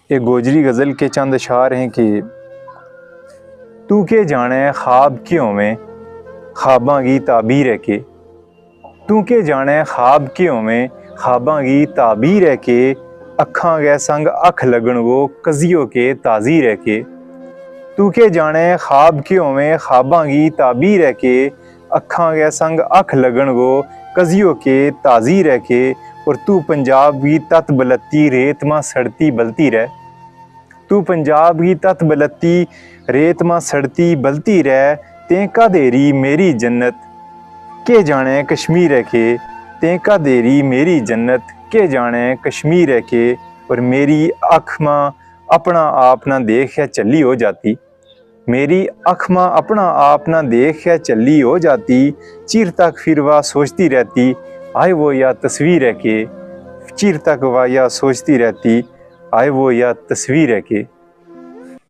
एक गोजरी गज़ल के चंद अशार हैं कि तू के जाने ख्वाब क्यों में ख्वाबां की ताबीर है के, तू के जाने ख्वाब क्यों में ख्वाबां की ताबीर है के, अखां गै संग अख लगन वो कजियों के ताज़ीर है के। तू के जाने ख्वाब क्यों में ख्वाबां की ताबीर है के, अखां गै संग अख लगन वो कजियों के ताज़ीर है के। और तू पंजाब की तत बलती रेत मां सड़ती बलती रह, तू पंजाब की तत बलती रेत मां सड़ती बलती रह, तेंका देरी मेरी जन्नत के जाने कश्मीर है के, तेंका देरी मेरी जन्नत के जाने कश्मीर है के। और मेरी अख मां अपना आप ना देख या चली हो जाती, मेरी अख मां अपना आप ना देख या चली हो जाती, चिर तक फिर वह सोचती रहती आए वो या तस्वीर है के, चिर तक वह या सोचती रहती आए वो या तस्वीर है के।